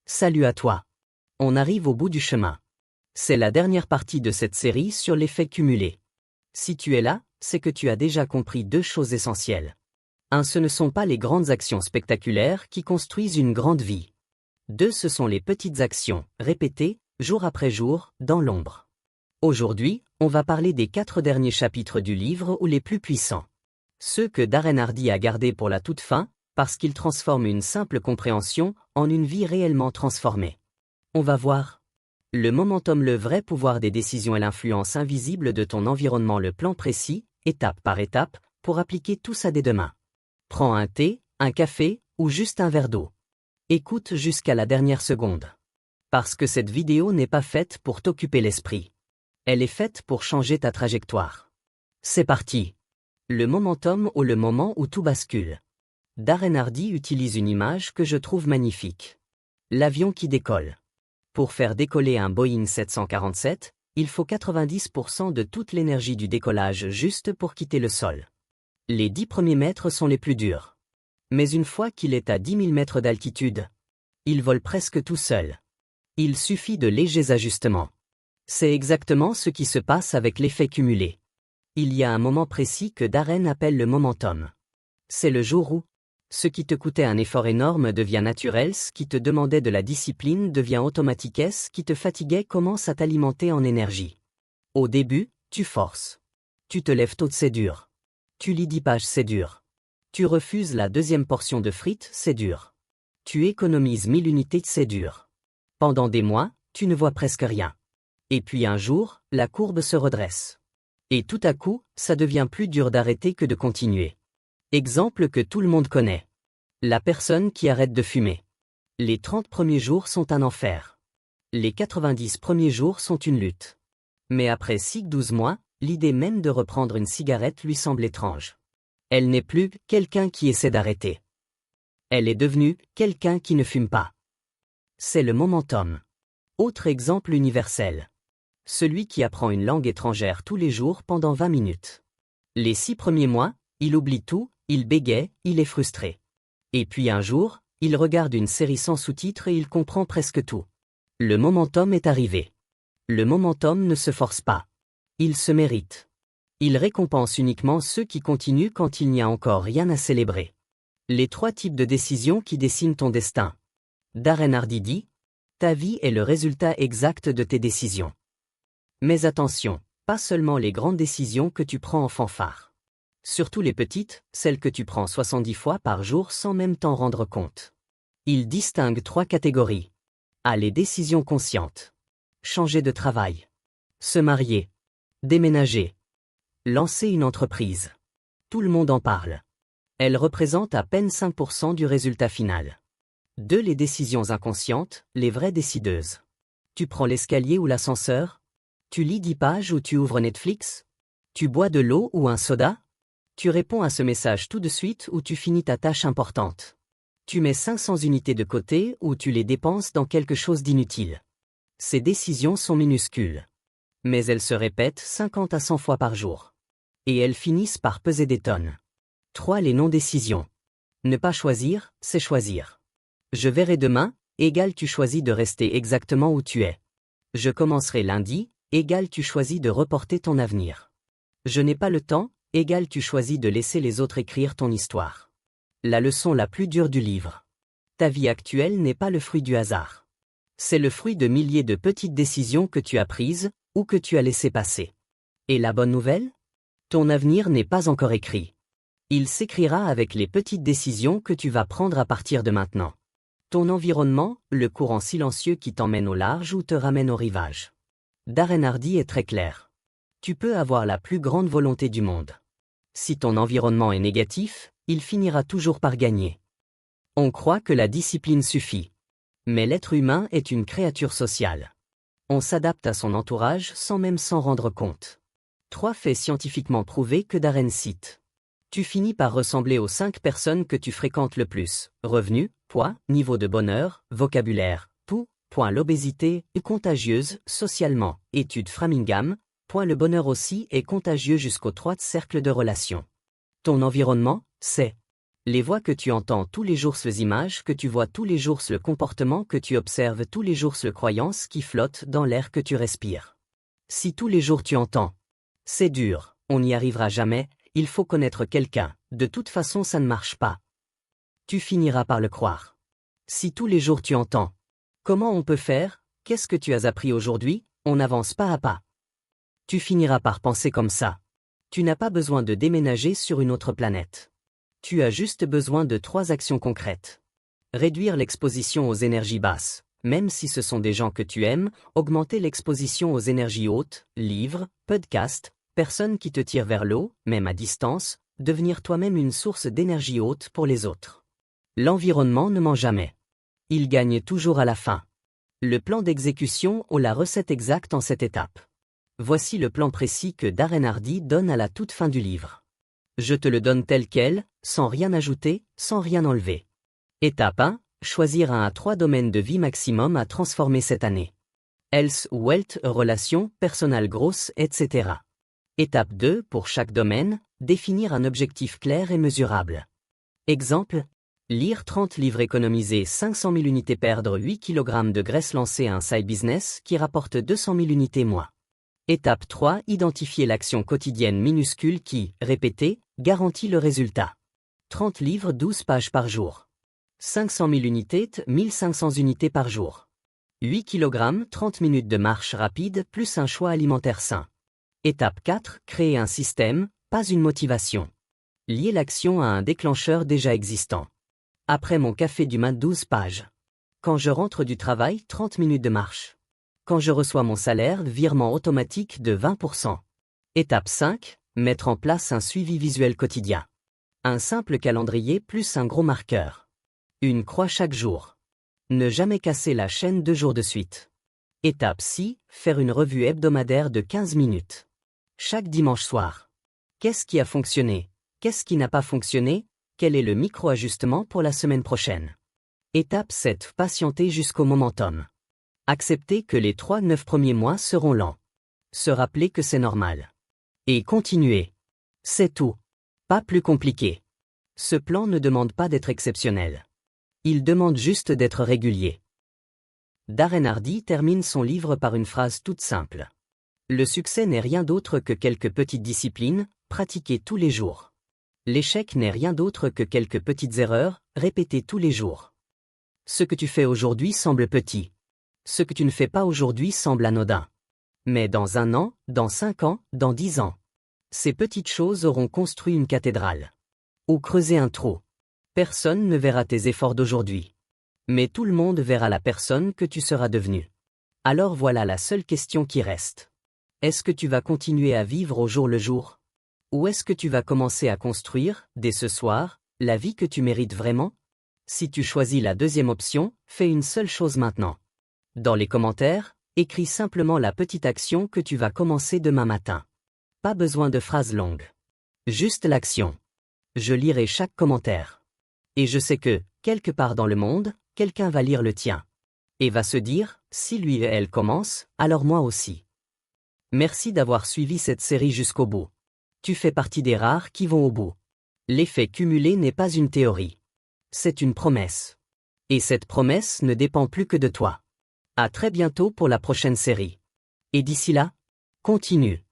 Salut à toi. On arrive au bout du chemin. C'est la dernière partie de cette série sur l'effet cumulé. Si tu es là, c'est que tu as déjà compris deux choses essentielles. 1. Ce ne sont pas les grandes actions spectaculaires qui construisent une grande vie. 2. Ce sont les petites actions, répétées, jour après jour, dans l'ombre. Aujourd'hui, on va parler des 4 derniers chapitres du livre ou les plus puissants. Ceux que Darren Hardy a gardés pour la toute fin, parce qu'ils transforment une simple compréhension en une vie réellement transformée. On va voir. Le momentum, le vrai pouvoir des décisions et l'influence invisible de ton environnement, le plan précis, étape par étape, pour appliquer tout ça dès demain. Prends un thé, un café, ou juste un verre d'eau. Écoute jusqu'à la dernière seconde. Parce que cette vidéo n'est pas faite pour t'occuper l'esprit. Elle est faite pour changer ta trajectoire. C'est parti. Le momentum ou le moment où tout bascule. Darren Hardy utilise une image que je trouve magnifique. L'avion qui décolle. Pour faire décoller un Boeing 747, il faut 90% de toute l'énergie du décollage juste pour quitter le sol. Les 10 premiers mètres sont les plus durs. Mais une fois qu'il est à 10 000 mètres d'altitude, il vole presque tout seul. Il suffit de légers ajustements. C'est exactement ce qui se passe avec l'effet cumulé. Il y a un moment précis que Darren appelle le momentum. C'est le jour où ce qui te coûtait un effort énorme devient naturel, ce qui te demandait de la discipline devient automatique, ce qui te fatiguait commence à t'alimenter en énergie. Au début, tu forces. Tu te lèves tôt, c'est dur. Tu lis 10 pages, c'est dur. Tu refuses la deuxième portion de frites, c'est dur. Tu économises 1000 unités, c'est dur. Pendant des mois, tu ne vois presque rien. Et puis un jour, la courbe se redresse. Et tout à coup, ça devient plus dur d'arrêter que de continuer. Exemple que tout le monde connaît. La personne qui arrête de fumer. Les 30 premiers jours sont un enfer. Les 90 premiers jours sont une lutte. Mais après 6-12 mois, l'idée même de reprendre une cigarette lui semble étrange. Elle n'est plus quelqu'un qui essaie d'arrêter. Elle est devenue quelqu'un qui ne fume pas. C'est le momentum. Autre exemple universel. Celui qui apprend une langue étrangère tous les jours pendant 20 minutes. Les 6 premiers mois, il oublie tout, il bégaye, il est frustré. Et puis un jour, il regarde une série sans sous-titres et il comprend presque tout. Le momentum est arrivé. Le momentum ne se force pas. Il se mérite. Il récompense uniquement ceux qui continuent quand il n'y a encore rien à célébrer. Les 3 types de décisions qui dessinent ton destin. Darren Hardy dit, ta vie est le résultat exact de tes décisions. Mais attention, pas seulement les grandes décisions que tu prends en fanfare. Surtout les petites, celles que tu prends 70 fois par jour sans même t'en rendre compte. Il distingue 3 catégories. A. Les décisions conscientes. Changer de travail. Se marier. Déménager. Lancer une entreprise. Tout le monde en parle. Elles représentent à peine 5% du résultat final. 2. Les décisions inconscientes, les vraies décideuses. Tu prends l'escalier ou l'ascenseur? Tu lis 10 pages ou tu ouvres Netflix? Tu bois de l'eau ou un soda? Tu réponds à ce message tout de suite ou tu finis ta tâche importante. Tu mets 500 unités de côté ou tu les dépenses dans quelque chose d'inutile. Ces décisions sont minuscules. Mais elles se répètent 50 à 100 fois par jour. Et elles finissent par peser des tonnes. 3. Les non-décisions. Ne pas choisir, c'est choisir. Je verrai demain, égale tu choisis de rester exactement où tu es. Je commencerai lundi, égale tu choisis de reporter ton avenir. Je n'ai pas le temps, égale tu choisis de laisser les autres écrire ton histoire. La leçon la plus dure du livre. Ta vie actuelle n'est pas le fruit du hasard. C'est le fruit de milliers de petites décisions que tu as prises, ou que tu as laissées passer. Et la bonne nouvelle? Ton avenir n'est pas encore écrit. Il s'écrira avec les petites décisions que tu vas prendre à partir de maintenant. Ton environnement, le courant silencieux qui t'emmène au large ou te ramène au rivage. Darren Hardy est très clair. Tu peux avoir la plus grande volonté du monde. Si ton environnement est négatif, il finira toujours par gagner. On croit que la discipline suffit. Mais l'être humain est une créature sociale. On s'adapte à son entourage sans même s'en rendre compte. 3 faits scientifiquement prouvés que Darren cite. Tu finis par ressembler aux 5 personnes que tu fréquentes le plus. Revenus, poids, niveau de bonheur, vocabulaire, tout, point l'obésité est contagieuse socialement. Étude Framingham, point le bonheur aussi est contagieux jusqu'au 3 cercle de relations. Ton environnement, c'est Les voix que tu entends tous les jours, les images que tu vois tous les jours, le comportement que tu observes tous les jours, les croyances qui flottent dans l'air que tu respires. Si tous les jours tu entends « c'est dur, on n'y arrivera jamais, il faut connaître quelqu'un, de toute façon ça ne marche pas », tu finiras par le croire. Si tous les jours tu entends « comment on peut faire, qu'est-ce que tu as appris aujourd'hui, on avance pas à pas », tu finiras par penser comme ça. Tu n'as pas besoin de déménager sur une autre planète. Tu as juste besoin de 3 actions concrètes. Réduire l'exposition aux énergies basses, même si ce sont des gens que tu aimes, augmenter l'exposition aux énergies hautes, livres, podcasts, personnes qui te tirent vers l'eau, même à distance, devenir toi-même une source d'énergie haute pour les autres. L'environnement ne ment jamais. Il gagne toujours à la fin. Le plan d'exécution ou la recette exacte en cette étape. Voici le plan précis que Darren Hardy donne à la toute fin du livre. Je te le donne tel quel, sans rien ajouter, sans rien enlever. Étape 1. Choisir 1 à 3 domaines de vie maximum à transformer cette année. Health ou wealth, relations, personal growth, etc. Étape 2. Pour chaque domaine, définir un objectif clair et mesurable. Exemple. Lire 30 livres, économiser 500 000 unités, perdre 8 kg de graisse, lancer un side business qui rapporte 200 000 unités mois. Étape 3. Identifier l'action quotidienne minuscule qui, répétée, garantit le résultat. 30 livres, 12 pages par jour. 500 000 unités, 1500 unités par jour. 8 kg, 30 minutes de marche rapide plus un choix alimentaire sain. Étape 4. Créer un système, pas une motivation. Lier l'action à un déclencheur déjà existant. Après mon café du matin, 12 pages. Quand je rentre du travail, 30 minutes de marche. Quand je reçois mon salaire, virement automatique de 20%. Étape 5. Mettre en place un suivi visuel quotidien. Un simple calendrier plus un gros marqueur. Une croix chaque jour. Ne jamais casser la chaîne 2 jours de suite. Étape 6. Faire une revue hebdomadaire de 15 minutes. Chaque dimanche soir. Qu'est-ce qui a fonctionné? Qu'est-ce qui n'a pas fonctionné? Quel est le micro-ajustement pour la semaine prochaine? Étape 7. Patienter jusqu'au momentum. Accepter que les 3-9 premiers mois seront lents. Se rappeler que c'est normal. Et continuer. C'est tout. Pas plus compliqué. Ce plan ne demande pas d'être exceptionnel. Il demande juste d'être régulier. Darren Hardy termine son livre par une phrase toute simple. Le succès n'est rien d'autre que quelques petites disciplines, pratiquées tous les jours. L'échec n'est rien d'autre que quelques petites erreurs, répétées tous les jours. Ce que tu fais aujourd'hui semble petit. Ce que tu ne fais pas aujourd'hui semble anodin. Mais dans 1 an, dans 5 ans, dans 10 ans, ces petites choses auront construit une cathédrale. Ou creusé un trou. Personne ne verra tes efforts d'aujourd'hui. Mais tout le monde verra la personne que tu seras devenue. Alors voilà la seule question qui reste. Est-ce que tu vas continuer à vivre au jour le jour? Ou est-ce que tu vas commencer à construire, dès ce soir, la vie que tu mérites vraiment? Si tu choisis la deuxième option, fais une seule chose maintenant. Dans les commentaires, écris simplement la petite action que tu vas commencer demain matin. Pas besoin de phrases longues. Juste l'action. Je lirai chaque commentaire. Et je sais que, quelque part dans le monde, quelqu'un va lire le tien. Et va se dire, si lui et elle commencent, alors moi aussi. Merci d'avoir suivi cette série jusqu'au bout. Tu fais partie des rares qui vont au bout. L'effet cumulé n'est pas une théorie. C'est une promesse. Et cette promesse ne dépend plus que de toi. À très bientôt pour la prochaine série. Et d'ici là, continue.